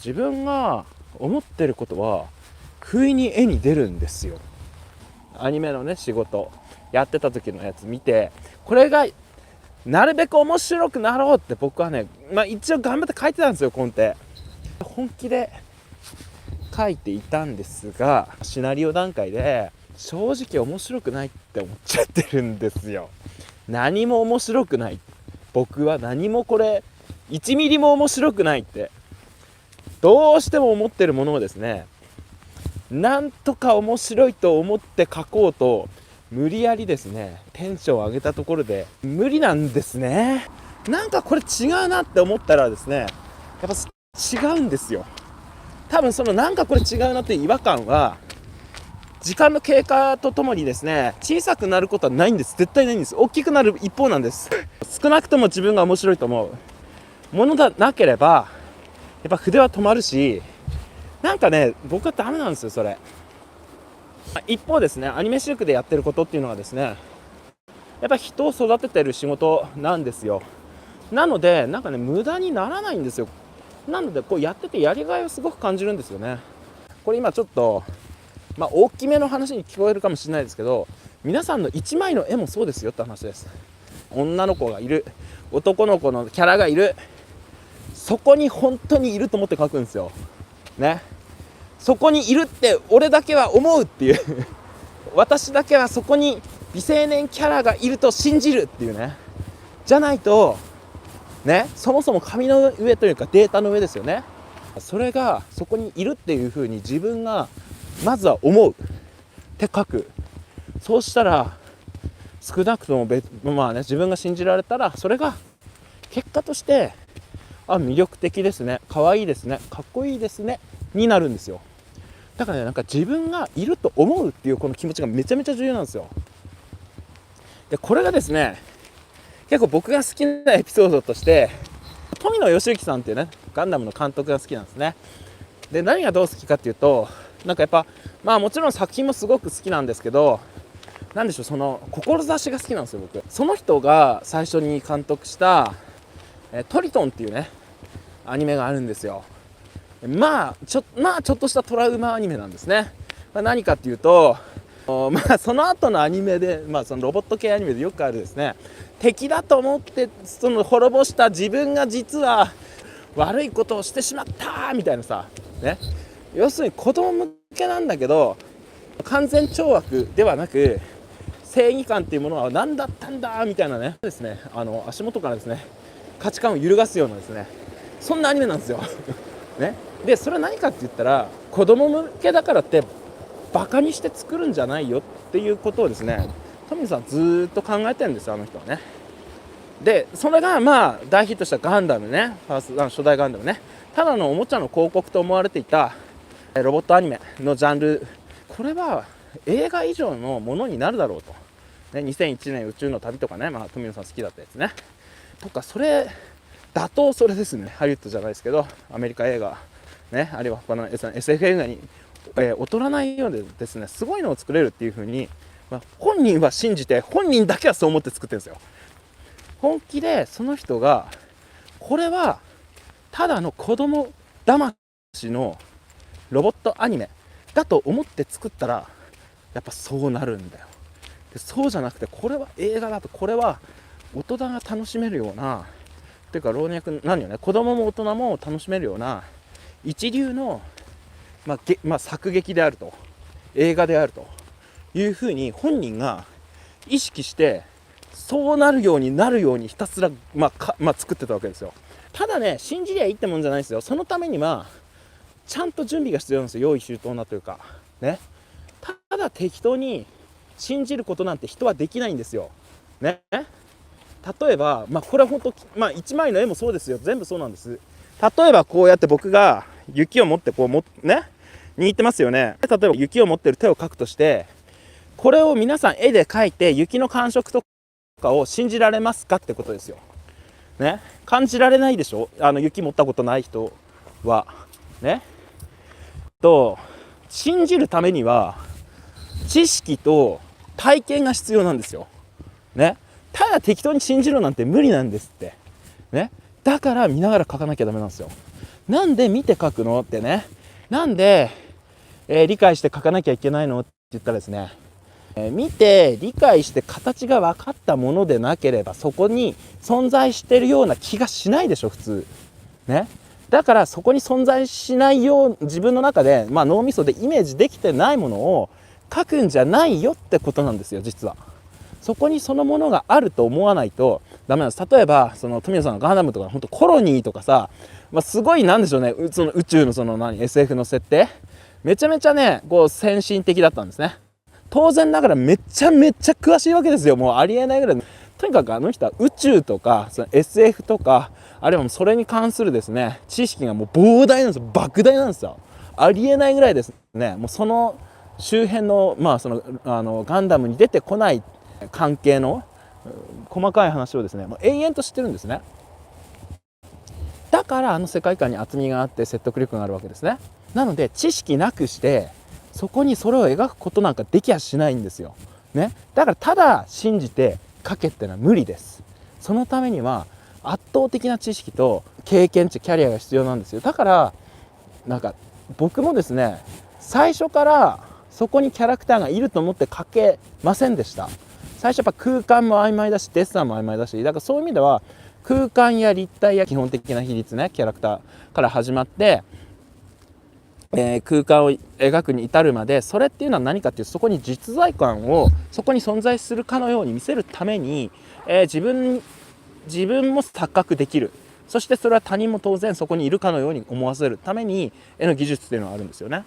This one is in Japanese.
自分が思ってることは不意に絵に出るんですよ。アニメのね仕事やってた時のやつ見て、これがなるべく面白くなろうって僕はね、一応頑張って書いてたんですよ。コンテ本気で書いていたんですが、シナリオ段階で正直面白くないって思っちゃってるんですよ。何も面白くない、僕は何もこれ1ミリも面白くないってどうしても思ってるものをですね、なんとか面白いと思って書こうと無理やりですねテンションを上げたところで無理なんですね。なんかこれ違うなって思ったらですね、やっぱ違うんですよ。多分そのなんかこれ違うなっていう違和感は時間の経過とともにですね小さくなることはないんです。絶対ないんです。大きくなる一方なんです。少なくとも自分が面白いと思うものがなければやっぱ筆は止まるし、なんかね僕はダメなんですよそれ。一方ですね、アニメシルクでやってることっていうのはですね、やっぱ人を育ててる仕事なんですよ。なのでなんかね無駄にならないんですよ。なのでこうやっててやりがいをすごく感じるんですよね。これ今ちょっと大きめの話に聞こえるかもしれないですけど、皆さんの一枚の絵もそうですよって話です。女の子がいる、男の子のキャラがいる、そこに本当にいると思って描くんですよね。そこにいるって俺だけは思うっていう私だけはそこに美青年キャラがいると信じるっていうね。じゃないとね、そもそも紙の上というかデータの上ですよね。それがそこにいるっていう風に自分がまずは思うって書く。そうしたら少なくとも自分が信じられたらそれが結果として魅力的ですね、可愛いですね、かっこいいですねになるんですよ。だからね、なんか自分がいると思うっていうこの気持ちがめちゃめちゃ重要なんですよ。でこれがですね結構僕が好きなエピソードとして富野義行さんっていうねガンダムの監督が好きなんですね。で何がどう好きかっていうと、なんかやっぱもちろん作品もすごく好きなんですけど、なんでしょう、その志が好きなんですよ僕。その人が最初に監督したトリトンっていうねアニメがあるんですよ。ちょっとしたトラウマアニメなんですね。何かっていうとその後のアニメで、そのロボット系アニメでよくあるですね、敵だと思ってその滅ぼした自分が実は悪いことをしてしまったみたいなさ、ね、要するに子供向けなんだけど完全懲悪ではなく正義感っていうものは何だったんだみたいなねですね、足元からですね価値観を揺るがすようなですね、そんなアニメなんですよね。でそれは何かって言ったら子供向けだからってバカにして作るんじゃないよっていうことをですね富野さんずっと考えてるんですよ、あの人はね。でそれが大ヒットしたガンダムね、初代ガンダムね、ただのおもちゃの広告と思われていたロボットアニメのジャンル、これは映画以上のものになるだろうと、ね、2001年宇宙の旅とかね、富野さん好きだったやつねとか、それ打倒それですね、ハリウッドじゃないですけどアメリカ映画ね、あるいは他の SF 映画に劣らないようでですね、すごいのを作れるっていう風に、本人は信じて、本人だけはそう思って作ってるんですよ。本気でその人がこれはただの子供騙しのロボットアニメだと思って作ったらやっぱそうなるんだよ。でそうじゃなくて、これは映画だと、これは大人が楽しめるようなっていうか老若男女ね、子供も大人も楽しめるような一流の作劇であると、映画であるというふうに本人が意識してそうなるようにひたすら、作ってたわけですよ。ただね、信じりゃいいってもんじゃないですよ。そのためにはちゃんと準備が必要なんですよ。用意周到なというかね。ただ適当に信じることなんて人はできないんですよね。例えばこれは本当一枚の絵もそうですよ。全部そうなんです。例えばこうやって僕が雪を持って握ってますよね。例えば雪を持ってる手を描くとして、これを皆さん絵で描いて雪の感触とかを信じられますかってことですよね。感じられないでしょ、雪持ったことない人はね。信じるためには知識と体験が必要なんですよね。ただ適当に信じろなんて無理なんですってね。だから見ながら描かなきゃダメなんですよ。なんで見て描くのってね、なんで、理解して描かなきゃいけないのって言ったらですね、見て理解して形が分かったものでなければそこに存在してるような気がしないでしょ普通ね。だからそこに存在しないよう自分の中で、脳みそでイメージできてないものを書くんじゃないよってことなんですよ。実はそこにそのものがあると思わないとダメなんです。例えばその富野さんのガンダムとか本当コロニーとかさ、すごいなんでしょうね、その宇宙のそのSF の設定めちゃめちゃねこう先進的だったんですね。当然ながらめちゃめちゃ詳しいわけですよ。もうありえないぐらい。とにかくあの人は宇宙とかその SF とかあるいはもうそれに関するですね知識がもう膨大なんですよ。莫大なんですよ。ありえないぐらいですね。もうその周辺のそのガンダムに出てこない関係の細かい話をですねもう永遠と知ってるんですね。だからあの世界観に厚みがあって説得力があるわけですね。なので知識なくしてそこにそれを描くことなんかできやしないんですよ、ね、だからただ信じて書けってのは無理です。そのためには圧倒的な知識と経験値キャリアが必要なんですよ。だから僕もですね最初からそこにキャラクターがいると思って書けませんでした。最初やっぱ空間も曖昧だしデッサンも曖昧だし、だからそういう意味では空間や立体や基本的な比率ねキャラクターから始まって空間を描くに至るまで、それっていうのは何かっていうとそこに実在感をそこに存在するかのように見せるために、自分も錯覚できる、そしてそれは他人も当然そこにいるかのように思わせるために絵の技術っていうのはあるんですよね。